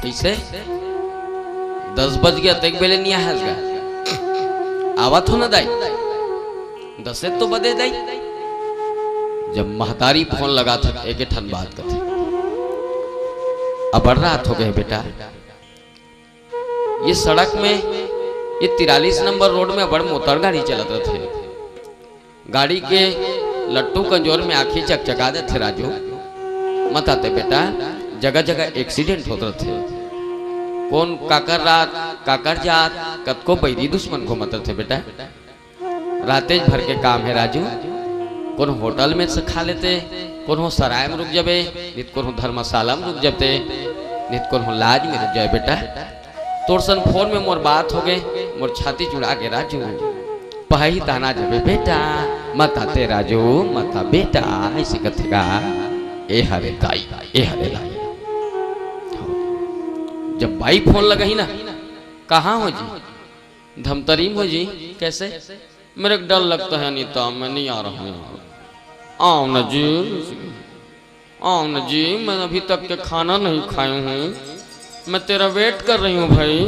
कैसे 10 बज गया तक बेले नहीं आया आवत हो ना दाई 10 तो बदे दाई। जब महतारी फोन लगा था एक ठन बात करते अब रात हो गए बेटा, ये सड़क में ये 43 नंबर रोड में बड़ मोटर गाड़ी चलत थे, गाड़ी के लट्टू कंजोर में आखी चकचका दे थे राजू। मत आते बेटा, जगह जगह एक्सीडेंट होते थे, कौन काकर रात काकर जात कतको बैरी दुश्मन को मत थे बेटा। रातेज भर के काम है राजू, कौन होटल में से खा लेते, कौन हो सराय में रुक जाबे, नित कौन हो धर्मशाला में रुक जाते, नित कौन हो लाज में रुक जाए बेटा। तोर सन फोन में मोर बात हो गए, मोर छाती जुड़ा के राजू पहाई ताना जाबे बेटा, मत आते राजू मत आ बेटा, ऐसे कथेगा ए हरे दाई ए हरे दाई। जब बाई फोन लगाई ना, कहाँ हो जी, धमतरीम हो जी, कैसे, मेरे को डर लगता है नीता मैं नहीं आ रहा हूँ। आओ न जी, आओ न जी, मैं अभी तक के खाना नहीं खाई हूँ, मैं तेरा वेट कर रही हूँ भाई,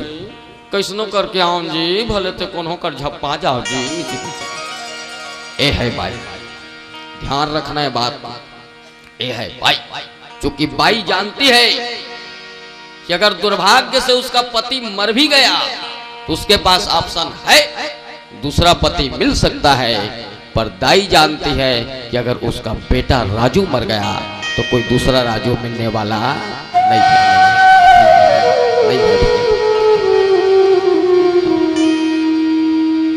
कैसनो करके आओ जी, भले तो कोनो कर झप्पा जाओ जी। ए है भाई, ध्यान रखना है बात, ए है भाई, क्योंकि बाई जानती है कि अगर दुर्भाग्य से उसका पति मर भी गया तो उसके पास ऑप्शन है, दूसरा पति मिल सकता है, पर दाई जानती है कि अगर उसका बेटा राजू मर गया तो कोई दूसरा राजू मिलने वाला नहीं है।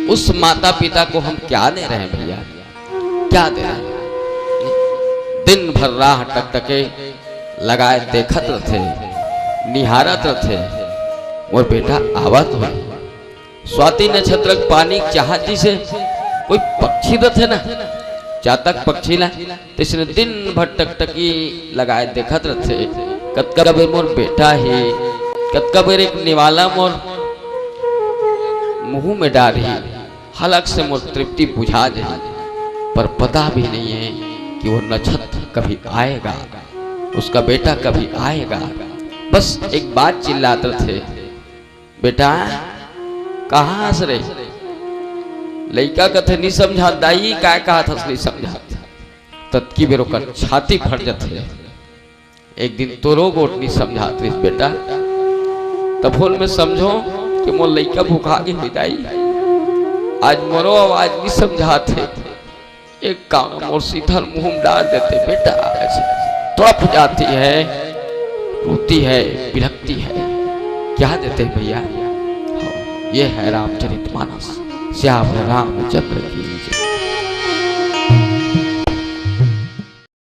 उस माता पिता को हम क्या दे रहे हैं भैया, क्या दे रहे हैं? दिन भर राह टकटके लगाए देखत थे, निहारत थे, और बेटा आवत हो। स्वाति नक्षत्र पानी चाहती से कोई पक्षी रथे ना, चातक पक्षी ला तिसने दिन भर टकटकी लगाए देखत रथे। कतका बेर मोर बेटा ही, कतका बेर एक निवाला मोर मुंह में डाली, हलक से मोर तृप्ति बुझा दे, पर पता भी नहीं है कि वो नक्षत्र कभी आएगा, उसका बेटा कभी आएगा। बस एक बात चिल्लाते थे, बेटा कहाँ हंस रहे, लड़का कथे नहीं समझा, दाई क्या कहा था नहीं समझा, तत्की बेरो कर छाती फट जाते। एक दिन तोरो गोट नहीं समझाते बेटा, तब में समझो कि मोर लड़का भूखा गई हुई दाई, आज मोरो आवाज नहीं समझाते, एक काम मोर सीधा मुंह में डाल देते बेटा, ऐसे तड़प जाती है, रोती है, बिलखती है, क्या देते भैया? ये है रामचरितमानस, श्याम रामचंद्र की।